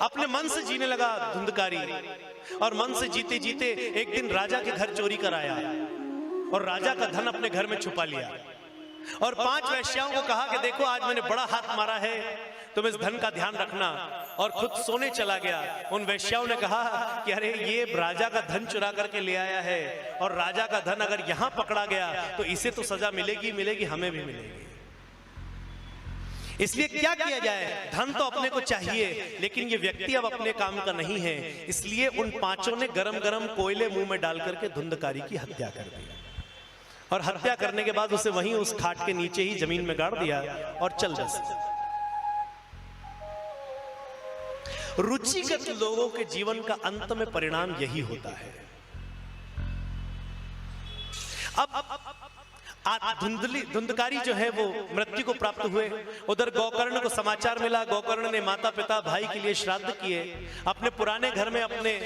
अपने मन से जीने लगा धुंधकारी, और मन से जीते जीते एक दिन राजा के घर चोरी कर आया और राजा का धन अपने घर में छुपा लिया। और 5 वेश्याओं को कहा कि देखो आज मैंने बड़ा हाथ मारा है, तुम इस धन का ध्यान रखना, और खुद सोने चला गया। उन वेश्याओं ने कहा कि अरे ये राजा का धन चुरा करके ले आया है, और राजा का धन अगर यहां पकड़ा गया तो इसे तो सजा मिलेगी मिलेगी, हमें भी मिलेगी। इसलिए क्या किया जाए, धन तो अपने को चाहिए, लेकिन ये व्यक्ति अब अपने काम का नहीं है। इसलिए उन 5 ने गरम गरम कोयले मुंह में डाल करके धुंधकारी की हत्या कर दी, और हत्या करने के बाद उसे वहीं उस खाट के नीचे ही जमीन में गाड़ दिया और चल बसे। रुचिगत लोगों के जीवन का अंत में परिणाम यही होता है। अब धुंधकारी जो है वो मृत्यु को प्राप्त हुए। उधर गोकर्ण को समाचार मिला, गोकर्ण ने माता पिता भाई के लिए श्राद्ध किए। अपने पुराने घर में अपने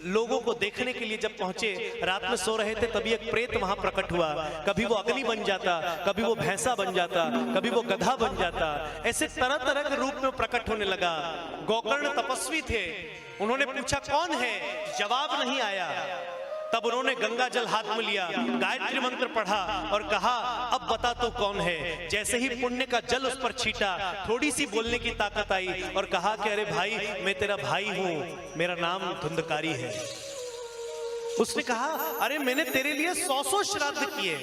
लोगों को देखने के लिए जब पहुंचे, रात में सो रहे थे, तभी एक प्रेत वहां प्रकट हुआ। कभी वो अग्नि बन जाता, कभी वो भैंसा बन जाता, कभी वो गधा बन जाता, ऐसे तरह तरह के रूप में प्रकट होने लगा। गोकर्ण तपस्वी थे, उन्होंने पूछा कौन है, जवाब नहीं आया। तब उन्होंने गंगा जल हाथ में लिया, गायत्री मंत्र पढ़ा और कहा अब बता तो कौन है। जैसे ही पुण्य का जल उस पर छीटा, थोड़ी सी बोलने की ताकत आई और कहा कि अरे भाई मैं तेरा भाई हूं, मेरा नाम धुंधकारी है। उसने कहा अरे मैंने तेरे लिए 100 श्राद्ध किए,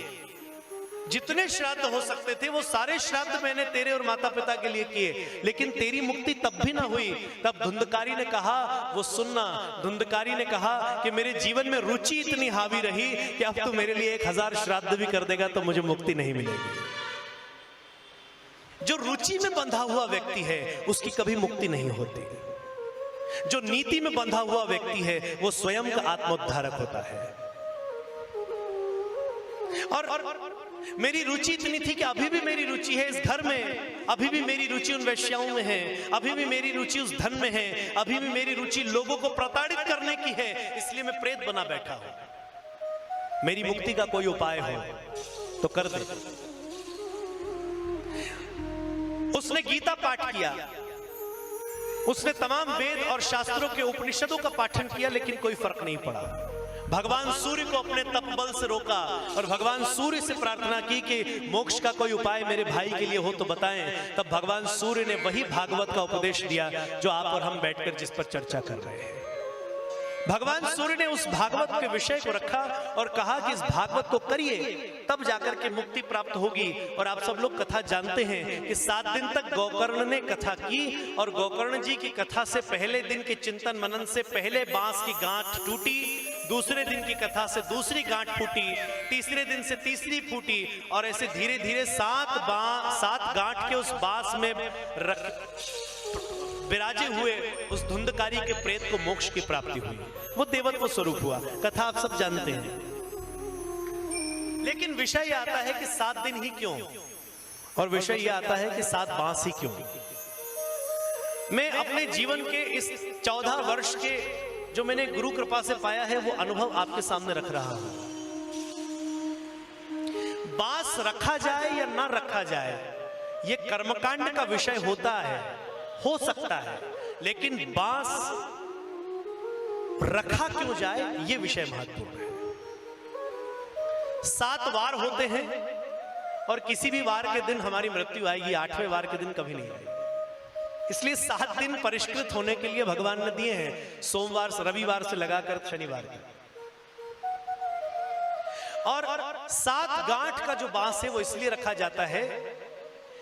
जितने श्राद्ध हो सकते थे वो सारे श्राद्ध मैंने तेरे और माता पिता के लिए किए, लेकिन तेरी मुक्ति तब भी ना हुई। तब धुंधकारी ने कहा वो सुनना, धुंधकारी ने कहा कि मेरे जीवन में रुचि इतनी हावी रही कि अब तू मेरे लिए 1000 श्राद्ध भी कर देगा तो मुझे मुक्ति नहीं मिलेगी। जो रुचि में बंधा हुआ व्यक्ति है उसकी कभी मुक्ति नहीं होती। जो नीति में बंधा हुआ व्यक्ति है वो स्वयं का आत्मोद्धारक होता है। और मेरी रुचि इतनी थी कि अभी भी मेरी रुचि है इस घर में, अभी भी मेरी रुचि उन वेश्याओं में है, अभी भी मेरी रुचि उस धन में है, अभी भी मेरी रुचि लोगों को प्रताड़ित करने की है, इसलिए मैं प्रेत बना बैठा हूं। मेरी मुक्ति का कोई उपाय हो तो कर दे। उसने गीता पाठ किया, उसने तमाम वेद और शास्त्रों के उपनिषदों का पाठन किया, लेकिन कोई फर्क नहीं पड़ा। भगवान सूर्य को अपने तपबल से रोका और भगवान सूर्य से प्रार्थना की कि मोक्ष का कोई उपाय मेरे भाई के लिए हो तो बताएं। तब भगवान सूर्य ने वही भागवत का उपदेश दिया जो आप और हम बैठकर जिस पर चर्चा कर रहे हैं। भगवान सूर्य ने उस भागवत के विषय को रखा और कहा कि इस भागवत को करिए, तब जाकर के मुक्ति प्राप्त होगी। और आप सब लोग कथा जानते हैं कि 7 दिन तक गोकर्ण ने कथा की, और गोकर्ण जी की कथा से पहले दिन के चिंतन मनन से पहले बांस की गांठ टूटी, दूसरे दिन की कथा से दूसरी गांठ फूटी, तीसरे दिन से तीसरी फूटी, और ऐसे धीरे धीरे 7 गांठ के उस बांस में विराजे हुए उस धुंधकारी के प्रेत को मोक्ष की प्राप्ति हुई। वो देवत्व स्वरूप हुआ। कथा आप सब जानते हैं। लेकिन विषय यह आता है कि 7 दिन ही क्यों, और विषय यह आता है कि 7 बांस ही क्यों। मैं अपने जीवन के इस 14 वर्ष के जो मैंने गुरु कृपा से पाया है वो अनुभव आपके सामने रख रहा हूं। बांस रखा जाए या ना रखा जाए ये कर्मकांड का विषय होता है, हो सकता है, लेकिन बांस रखा क्यों जाए ये विषय महत्वपूर्ण है। 7 वार होते हैं और किसी भी वार के दिन हमारी मृत्यु आएगी, 8वें वार के दिन कभी नहीं आएगी। इसलिए 7 दिन परिष्कृत होने के लिए भगवान ने दिए हैं, सोमवार से रविवार से लगाकर शनिवार तक। और 7 गांठ का जो बांस है वो इसलिए रखा जाता है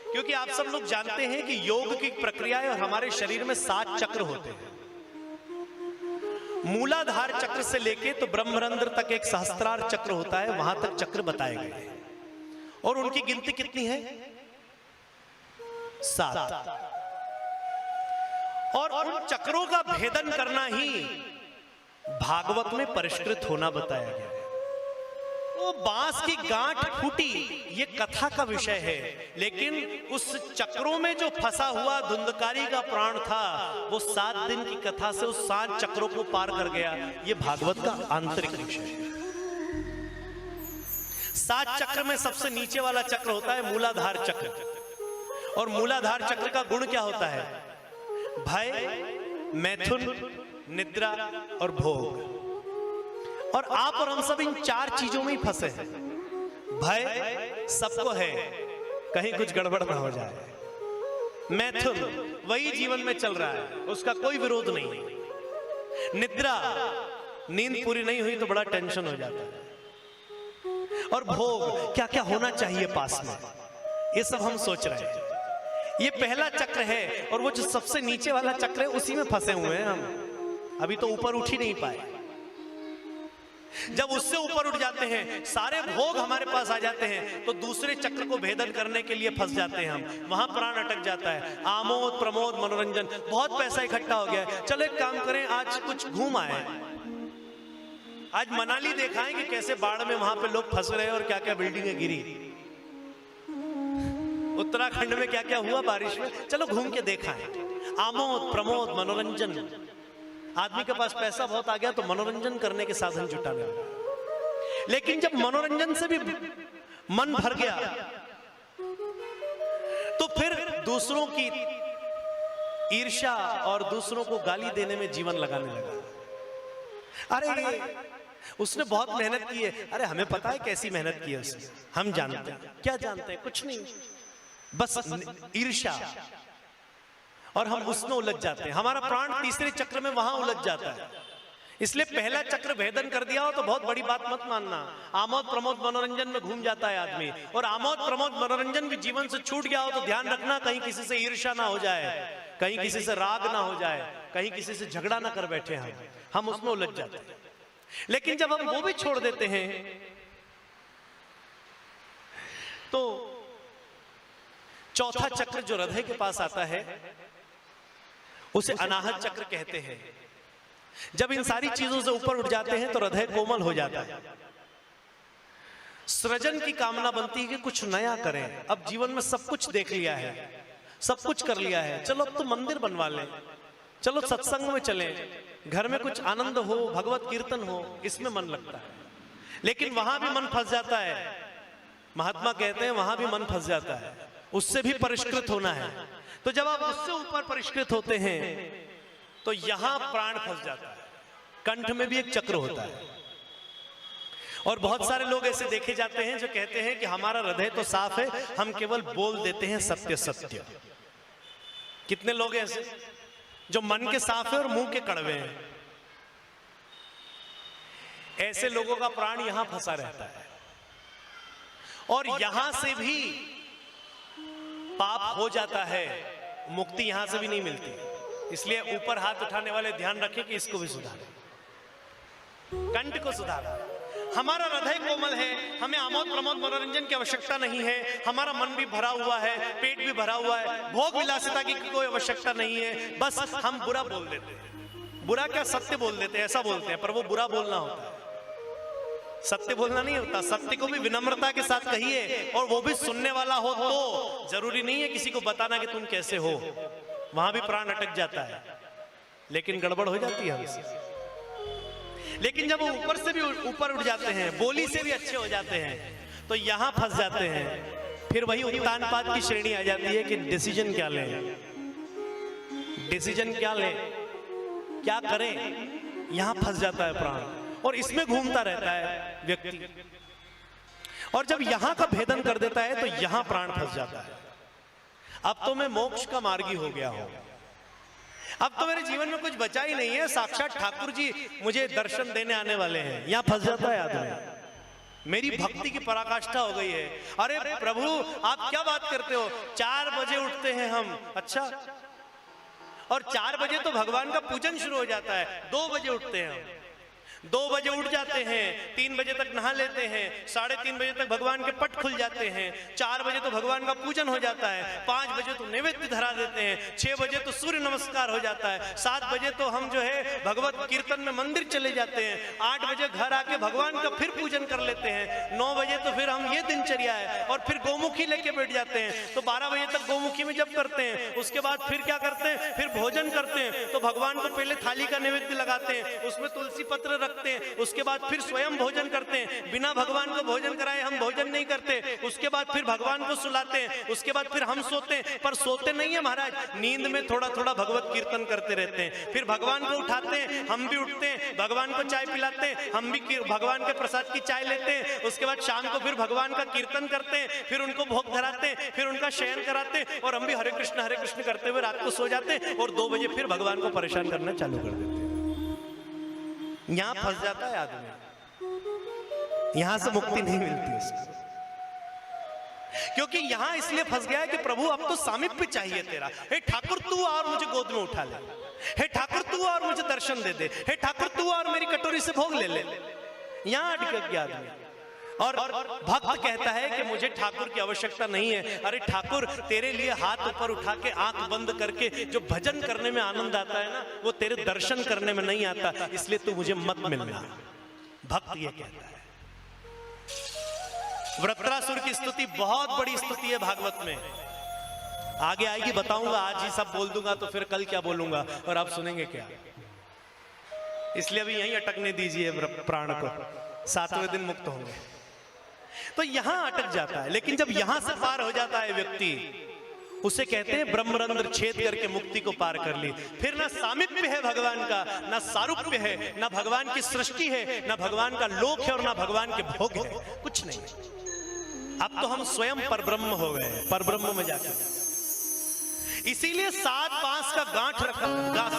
क्योंकि आप सब लोग जानते हैं कि योग की प्रक्रिया है और हमारे शरीर में 7 चक्र होते हैं। मूलाधार चक्र से लेके तो ब्रह्मरंध्र तक एक सहस्त्रार चक्र होता है, वहां तक चक्र बताए गए हैं। और उनकी गिनती कितनी है? 7। और उन चक्रों का भेदन करना ही भागवत में परिष्कृत होना बताया गया है। वो बांस की गांठ फूटी ये कथा का विषय है, लेकिन उस चक्रों में जो फंसा हुआ धुंधकारी का प्राण था वो 7 दिन की कथा से उस 7 चक्रों को पार कर गया। ये भागवत का आंतरिक विषय है। 7 चक्र में सबसे नीचे वाला चक्र होता है मूलाधार चक्र। और मूलाधार चक्र का गुण क्या होता है? भय, मैथुन, निद्रा और भोग। और आप और हम सब इन चार चीजों में ही फंसे हैं। भय सबको है, कहीं कुछ गड़बड़ ना हो जाए। मैथुन वही जीवन में चल रहा है, उसका कोई विरोध नहीं। निद्रा, नींद पूरी नहीं हुई तो बड़ा टेंशन हो जाता है। और भोग, क्या क्या होना चाहिए पास में, ये सब हम सोच रहे हैं। ये पहला चक्र है, और वो जो सबसे नीचे वाला चक्र है उसी में फंसे हुए हैं हम। अभी तो ऊपर उठ ही नहीं पाए। जब उससे ऊपर उठ जाते हैं, सारे भोग हमारे पास आ जाते हैं, तो दूसरे चक्र को भेदन करने के लिए फंस जाते हैं हम। वहां प्राण अटक जाता है। आमोद, प्रमोद, मनोरंजन, बहुत पैसा इकट्ठा हो गया है, चलो एक काम करें, आज कुछ घूम आए, आज मनाली देखाएं कि कैसे बाढ़ में वहां पे लोग फंस रहे हैं और क्या क्या बिल्डिंगें गिरी, उत्तराखंड में क्या क्या हुआ बारिश में, चलो घूम के देखाएं। आमोद, प्रमोद, मनोरंजन। आदमी के पास पैसा बहुत आ गया तो मनोरंजन करने के साधन जुटाने लगा। लेकिन जब मनोरंजन से भी मन भर गया तो फिर दूसरों की ईर्ष्या और दूसरों को गाली देने में जीवन लगाने लगा। अरे उसने बहुत मेहनत की है, अरे हमें पता है कैसी मेहनत की है उसने, हम जानते हैं। क्या जानते हैं? कुछ नहीं, बस ईर्ष्या, और हम उसमें उलझ जाते हैं। हमारा प्राण तीसरे चक्र में वहां उलझ जाता है। इसलिए पहला चक्र भेदन कर दिया हो तो बहुत बड़ी बात मत मानना। आमोद, प्रमोद, मनोरंजन में घूम जाता है आदमी, और आमोद, प्रमोद, मनोरंजन भी जीवन से छूट गया हो तो ध्यान रखना, कहीं किसी से ईर्ष्या ना हो जाए, कहीं किसी से राग ना हो जाए, कहीं किसी से झगड़ा ना कर बैठे हम उसमें उलझ जाते हैं। लेकिन जब हम वो भी छोड़ देते हैं तो चौथा चक्र जो हृदय के पास आता है उसे अनाहत चक्र कहते हैं। जब इन सारी चीजों से ऊपर उठ जाते हैं तो हृदय कोमल हो जाता है। सृजन की कामना बनती है कि कुछ नया करें। अब जीवन में सब कुछ देख लिया है, सब कुछ कर लिया है, चलो अब तो मंदिर बनवा लें, चलो सत्संग में चलें, घर में कुछ आनंद हो, भगवत कीर्तन हो, इसमें मन लगता है। लेकिन वहां भी मन फंस जाता है। महात्मा कहते हैं वहां भी मन फंस जाता है, उससे भी परिष्कृत होना है। तो जब आप उससे ऊपर परिष्कृत होते हैं तो यहां प्राण फंस जाता है। कंठ में भी एक चक्र होता है। और बहुत सारे लोग ऐसे देखे जाते हैं जो कहते हैं कि हमारा हृदय तो साफ है, हम केवल बोल देते हैं सत्य सत्य। कितने लोग ऐसे जो मन के साफ है और मुंह के कड़वे हैं। ऐसे लोगों का प्राण यहां फंसा रहता है, और यहां से भी पाप हो जाता है, मुक्ति यहां से भी नहीं मिलती। इसलिए ऊपर हाथ उठाने वाले ध्यान रखें कि इसको भी सुधारें, कंठ को सुधारें। हमारा हृदय कोमल है, हमें आमोद, प्रमोद, मनोरंजन की आवश्यकता नहीं है। हमारा मन भी भरा हुआ है, पेट भी भरा हुआ है, भोग विलासिता की कोई आवश्यकता नहीं है। बस हम बुरा बोल देते हैं। बुरा क्या, सत्य बोल देते हैं, ऐसा बोलते हैं, पर वो बुरा बोलना होता है, सत्य बोलना नहीं होता। सत्य को भी विनम्रता के साथ कहिए, और वो भी सुनने वाला हो तो। जरूरी नहीं है किसी को बताना कि तुम कैसे हो, वहां भी प्राण अटक जाता है, लेकिन गड़बड़ हो जाती है हमसे। लेकिन जब वो ऊपर से भी ऊपर उठ जाते हैं, बोली से भी अच्छे हो जाते हैं, तो यहां फंस जाते हैं। फिर वही उत्तानपाद की श्रेणी आ जाती है कि डिसीजन क्या लें, डिसीजन क्या लें, क्या करें। यहां फंस जाता है प्राण, और इसमें घूमता रहता है व्यक्ति। और जब यहां का भेदन कर देता है तो यहां प्राण फंस जाता है। अब तो मैं मोक्ष का मार्गी हो गया हूं, अब तो मेरे जीवन में कुछ बचा ही नहीं है, साक्षात ठाकुर जी मुझे दर्शन देने आने वाले हैं। यहां फंस जाता है आदमी, मेरी भक्ति की पराकाष्ठा हो गई है। अरे प्रभु आप क्या बात करते हो, 4 बजे उठते हैं हम। अच्छा, और 4 बजे तो भगवान का पूजन शुरू हो जाता है, 2 बजे उठते हैं हम, 2 बजे उठ जाते हैं, 3 बजे तक नहा लेते हैं, 3:30 बजे तक भगवान के पट खुल जाते हैं, 4 बजे तो भगवान का पूजन हो जाता है, 5 बजे तो नैवेद्य धरा देते हैं, 6 बजे तो सूर्य नमस्कार हो जाता है, 7 बजे तो हम जो है भगवत कीर्तन में मंदिर चले जाते हैं, 8 बजे घर आके भगवान का फिर पूजन कर लेते हैं, 9 बजे तो फिर हम ये दिनचर्या है, और फिर गौमुखी लेके बैठ जाते हैं, तो 12 बजे तक गौमुखी में जब करते हैं, उसके बाद फिर क्या करते हैं, फिर भोजन करते हैं। तो भगवान को पहले थाली का नैवेद्य लगाते हैं, उसमें तुलसी पत्र रख रखते हैं, उसके बाद फिर स्वयं भोजन करते हैं, बिना भगवान को भोजन कराए हम भोजन नहीं करते, उसके बाद फिर भगवान को सुलाते हैं, उसके बाद फिर हम सोते हैं। पर सोते नहीं है महाराज, नींद में थोड़ा थोड़ा भगवत कीर्तन करते रहते हैं, फिर भगवान को उठाते हैं, हम भी उठते हैं, भगवान को चाय पिलाते हैं, हम भी भगवान के प्रसाद की चाय लेते हैं, उसके बाद शाम को फिर भगवान का कीर्तन करते हैं, फिर उनको भोग धराते हैं, फिर उनका शयन कराते हैं, और हम भी हरे कृष्ण करते हुए रात को सो जाते हैं, और 2 बजे फिर भगवान को परेशान करना चालू कर देते हैं। यहां फंस जाता है आदमी, यहां से मुक्ति नहीं मिलती उसको, क्योंकि यहां इसलिए फंस गया है कि प्रभु अब तो सामीप्य चाहिए तेरा। हे ठाकुर तू और मुझे गोद में उठा ले, हे ठाकुर तू और मुझे दर्शन दे दे, हे ठाकुर तू और मेरी कटोरी से भोग ले ले। यहां अटक गया आदमी, और भक्त कहता है कि मुझे ठाकुर की आवश्यकता नहीं है। अरे ठाकुर, तेरे लिए हाथ ऊपर उठा के आंख बंद करके जो भजन करने में आनंद आता है ना, वो तेरे दर्शन करने में नहीं आता, इसलिए तू मुझे मत मिलना। भक्त ये कहता है। वृत्रासुर की स्तुति बहुत बड़ी स्तुति है भागवत में, आगे आएगी बताऊंगा, आज ही सब बोल दूंगा तो फिर कल क्या बोलूंगा और आप सुनेंगे क्या। इसलिए अभी यहीं अटकने दीजिए प्राण को, 7वें दिन मुक्त होंगे। तो यहां अटक जाता है, लेकिन जब यहां से पार हो जाता है व्यक्ति, उसे कहते हैं ब्रह्मरंध्र छेद करके मुक्ति को पार कर ली। फिर ना सामिप्य है भगवान का, ना सारूप्य है, ना भगवान की सृष्टि है, ना भगवान का लोक है, और ना भगवान के भोग है, कुछ नहीं। अब तो हम स्वयं परब्रह्म हो गए, परब्रह्म में जाकर। इसीलिए 7 बांस का गांठ रखा,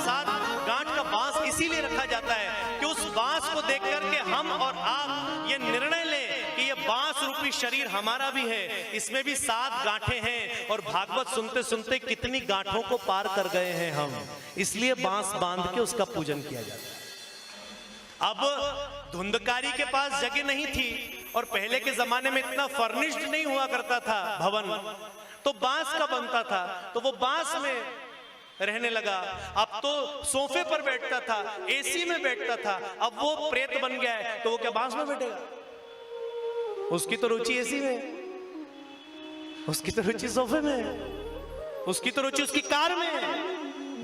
7 गांठ का बांस इसीलिए रखा जाता है कि उस बांस को देख करके हम और आप ये निर्णय लें कि ये बांस रूपी शरीर हमारा भी है, इसमें भी 7 गांठें हैं, और भागवत सुनते सुनते कितनी गांठों को पार कर गए हैं हम, इसलिए बांस बांध के उसका पूजन किया जाता है। अब धुंधकारी के पास जगह नहीं थी, और पहले के जमाने में इतना फर्निश्ड नहीं हुआ करता था भवन, तो बांस का बनता था, तो वो बांस में रहने लगा। अब तो सोफे पर बैठता था, एसी में बैठता था, अब वो प्रेत बन गया है, तो वो क्या बांस में बैठेगा? उसकी तो रुचि एसी में, उसकी तो रुचि सोफे में, उसकी तो रुचि उसकी कार में।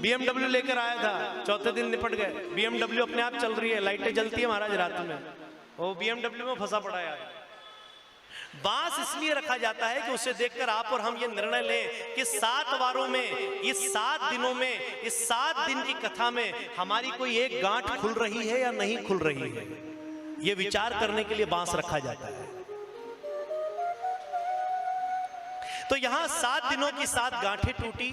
BMW लेकर आया था, 4थे दिन निपट गए। BMW अपने आप चल रही है, लाइटें जलती है महाराज रात में, वो BMW में फंसा पड़ा है। बांस इसलिए रखा जाता है कि उसे देखकर आप और हम ये निर्णय लें कि 7 वारों में, इस 7 दिनों में, इस 7 दिन की कथा में हमारी कोई एक गांठ खुल रही है या नहीं खुल रही है, ये विचार करने के लिए बांस रखा जाता है। तो यहां 7 दिनों की 7 गांठें टूटी,